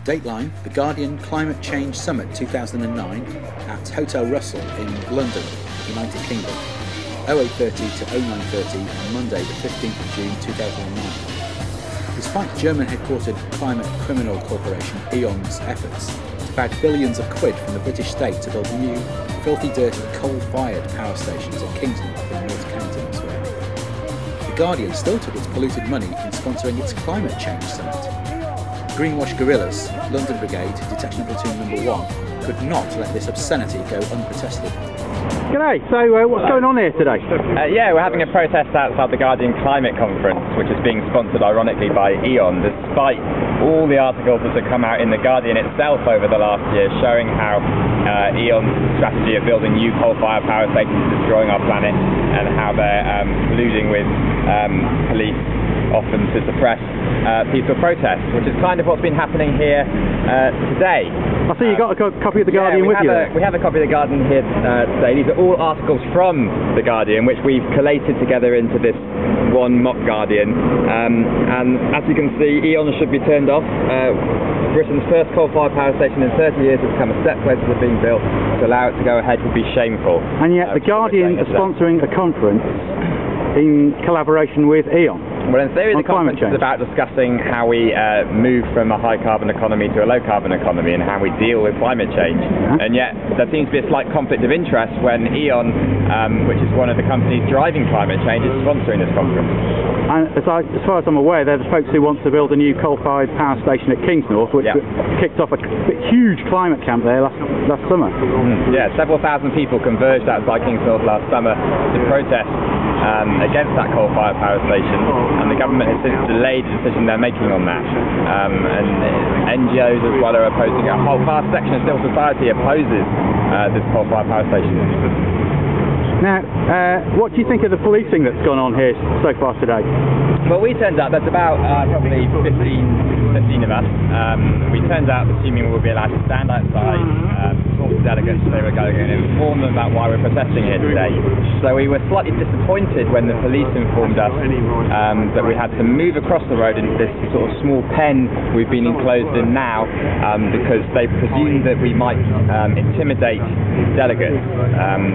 Dateline, the Guardian Climate Change Summit 2009 at Hotel Russell in London, United Kingdom, 0830 to 0930 on Monday the 15th of June 2009. Despite German-headquartered climate criminal corporation E.ON's efforts to bag billions of quid from the British state to build new, filthy, dirty, coal-fired power stations at Kingsnorth in North County elsewhere, the Guardian still took its polluted money in sponsoring its climate change summit. Greenwash Guerillas, London Brigade, Detection Platoon No. 1, could not let this obscenity go unprotested. G'day, so what's going on here today? Yeah, we're having a protest outside the Guardian Climate Conference, which is being sponsored ironically by E.ON, despite all the articles that have come out in the Guardian itself over the last year showing how E.ON's strategy of building new coal-fired power stations is destroying our planet, and how they're colluding with police often to suppress peaceful protests, which is kind of what's been happening here today. I see you got a copy of the Guardian with you. We have a copy of the Guardian here today. These are all articles from the Guardian, which we've collated together into this one mock Guardian. And as you can see, E.ON should be turned off. Britain's first coal-fired power station in 30 years has come a step closer to being built. To allow it to go ahead would be shameful. And yet the Guardian are sponsoring a conference in collaboration with E.ON. Well, in theory, the conference is about discussing how we move from a high-carbon economy to a low-carbon economy and how we deal with climate change. And yet, there seems to be a slight conflict of interest when E.ON, which is one of the companies driving climate change, is sponsoring this conference. And as far as I'm aware, they're the folks who want to build a new coal-fired power station at Kingsnorth, which kicked off a huge climate camp there last summer. Yeah, several thousand people converged outside Kingsnorth last summer to protest against that coal-fired power station, and the government has since delayed the decision they're making on that. And NGOs as well are opposing it. A whole vast section of civil society opposes this coal-fired power station. Now, what do you think of the policing that's gone on here so far today? Well, we turned out there's about probably 15 of us. We turned out assuming we'll be allowed to stand outside, talk to delegates if they were going, and inform them about why we're protesting here today. So we were slightly disappointed when the police informed us that we had to move across the road into this sort of small pen we've been enclosed in now, because they presumed that we might intimidate delegates.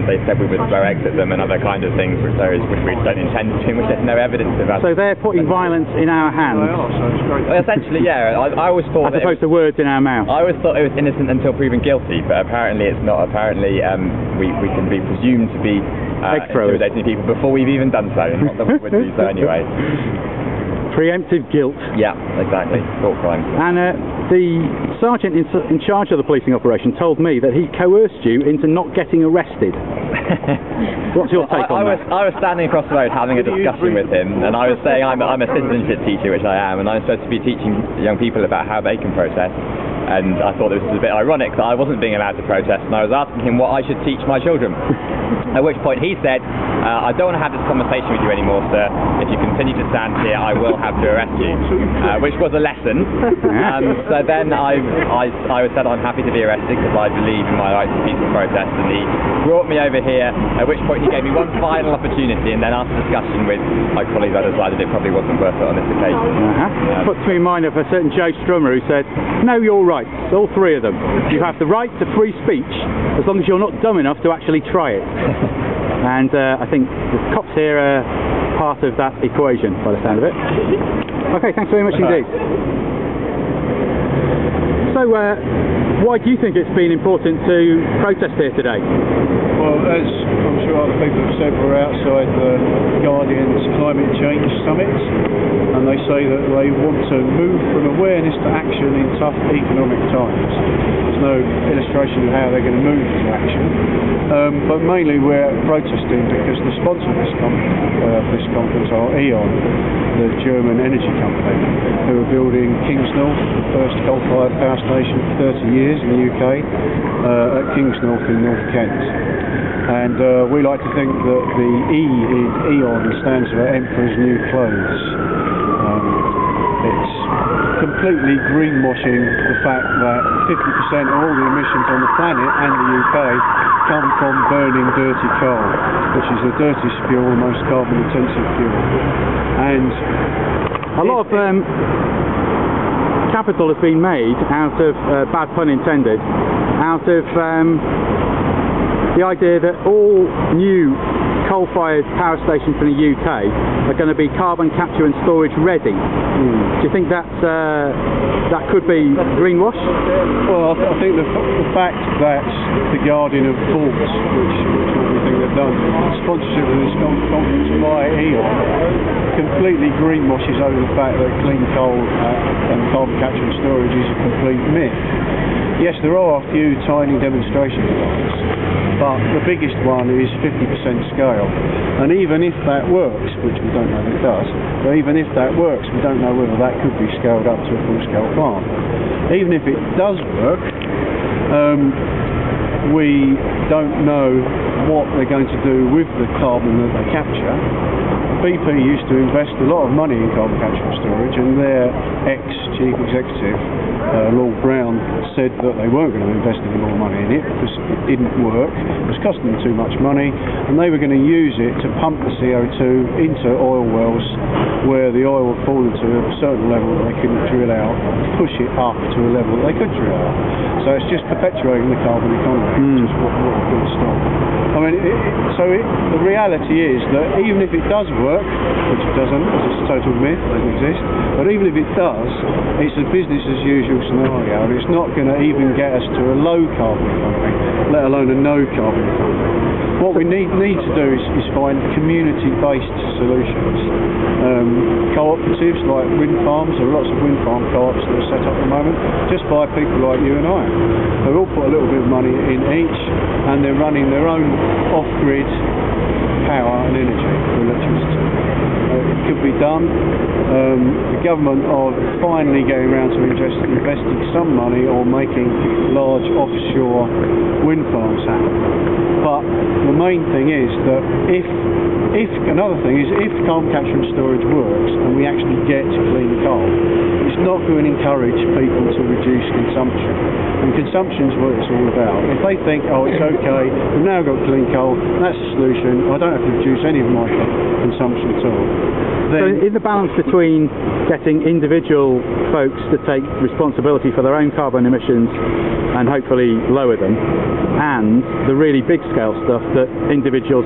They said we would throw eggs at them and other kinds of things, which we don't intend to, which there's no evidence of us. So they're putting violence in our hands? Well, essentially, yeah. I always thought as opposed to words in our mouth. I always thought it was innocent until proven guilty, but apparently it's not. Apparently we can be presumed to be intimidating people before we've even done so. Not that we would do so anyway. Preemptive guilt. Yeah, exactly. Thought crime. And the sergeant in charge of the policing operation told me that he coerced you into not getting arrested. What's your take on that? I was standing across the road having a discussion with him, and I was saying I'm a citizenship teacher, which I am, and I'm supposed to be teaching young people about how they can protest. And I thought this was a bit ironic that I wasn't being allowed to protest, and I was asking him what I should teach my children. At which point he said, I don't want to have this conversation with you anymore, sir. If you continue to stand here, I will have to arrest you. Which was a lesson. So then I said I'm happy to be arrested because I believe in my right to peaceful protest, and he brought me over here, at which point he gave me one final opportunity, and then after discussion with my colleagues I decided it probably wasn't worth it on this occasion. Puts me in mind of a certain Joe Strummer who said, know your rights, all three of them. You have the right to free speech as long as you're not dumb enough to actually try it. And I think the cops here are part of that equation by the sound of it. Okay, thanks very much indeed. So why do you think it's been important to protest here today? Well, as I'm sure other people have said, we're outside the Guardian's Climate Change Summit, and they say that they want to move from awareness to action in tough economic times. There's no illustration of how they're going to move to action, but mainly we're protesting because the sponsor of this conference are E.ON, the German energy company, who are building Kingsnorth, the first coal-fired power station for 30 years in the UK, at Kingsnorth in North Kent. And we like to think that the E in E.ON stands for Emperor's New Clothes. It's completely greenwashing the fact that 50% of all the emissions on the planet and the UK come from burning dirty coal, which is the dirtiest fuel, the most carbon intensive fuel. And a lot of capital has been made out of, bad pun intended, out of the idea that all new coal-fired power stations in the UK are going to be carbon capture and storage ready. Do you think that could be greenwash? Well, I think the fact that the Guardian have bought, which we think they've done, sponsorship of this conference by E.ON, completely greenwashes over the fact that clean coal and carbon capture and storage is a complete myth. Yes, there are a few tiny demonstration plants, but the biggest one is 50% scale. And even if that works, which we don't know if it does, but even if that works, we don't know whether that could be scaled up to a full-scale plant. Even if it does work, we don't know what they're going to do with the carbon that they capture. BP used to invest a lot of money in carbon capture and storage, and their ex-chief executive, Lord Brown, said that they weren't going to invest any more money in it because it didn't work, it was costing them too much money, and they were going to use it to pump the CO2 into oil wells where the oil would fall into a certain level that they couldn't drill out, push it up to a level that they could drill out. So it's just perpetuating the carbon economy, which is what we've got to stop. I mean, the reality is that even if it does work, which it doesn't, because it's a total myth, it doesn't exist, but even if it does, it's a business as usual scenario, and it's not going to even get us to a low carbon economy, let alone a no carbon economy. What we need to do is find community-based solutions. Cooperatives like wind farms, there are lots of wind farm co-ops that are set up at the moment, just by people like you and I. They all put a little bit of money in each, and they're running their own off-grid power and energy for electricity. It could be done. The government are finally getting around to investing some money on making large offshore wind farms happen. But the main thing is that if carbon capture and storage works and we actually get clean coal, it's not going to encourage people to reduce consumption. And consumption is what it's all about. If they think, oh, it's okay, we've now got clean coal, that's the solution, I don't have to reduce any of my consumption at all. So in the balance between getting individual folks to take responsibility for their own carbon emissions and hopefully lower them, and the really big scale stuff that individuals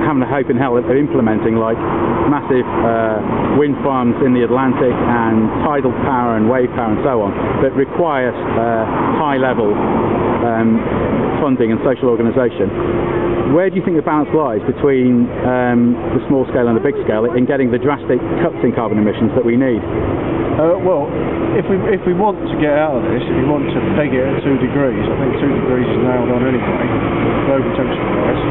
having a hope in hell of implementing, like massive wind farms in the Atlantic and tidal power and wave power and so on, that requires high level funding and social organisation. Where do you think the balance lies between the small scale and the big scale in getting the drastic cuts in carbon emissions that we need? Well, if we want to get out of this, if we want to peg it at 2 degrees, I think 2 degrees is nailed on anyway, global temperature rise,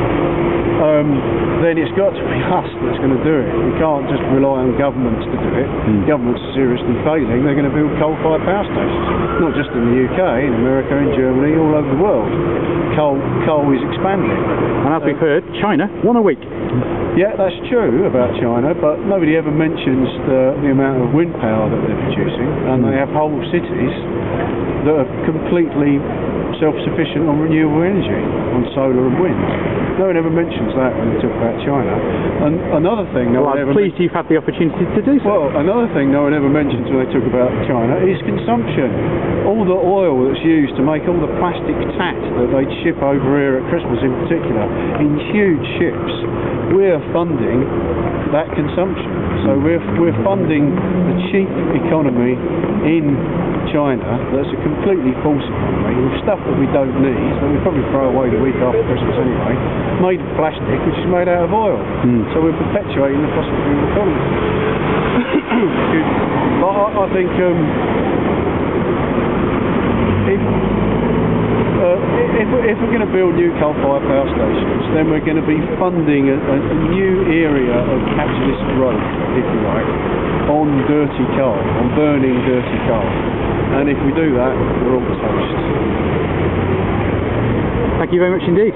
then it's got to be us that's going to do it. We can't just rely on governments to do it. Governments are seriously failing. They're going to build coal-fired power stations, not just in the UK, in America, in Germany, all over the world. Coal is expanding. And as we've heard, China, 1 a week. Yeah, that's true about China, but nobody ever mentions the amount of wind power that they're producing, and they have whole cities that are completely self-sufficient on renewable energy, on solar and wind. No one ever mentions that when they talk about China. And another thing... I'm pleased you've had the opportunity to do so. Well, another thing no one ever mentions when they talk about China is consumption. All the oil that's used to make all the plastic tat that they ship over here at Christmas in particular, in huge ships, we're funding that consumption. So we're funding the cheap economy in China that's a completely false economy with stuff that we don't need, that we probably throw away the week after Christmas anyway, made of plastic which is made out of oil. So we're perpetuating the fossil fuel economy. But I think if we're going to build new coal-fired power stations, then we're going to be funding a new area of capitalist growth, if you like, on dirty coal, on burning dirty coal. And if we do that, we're all toast. Thank you very much indeed.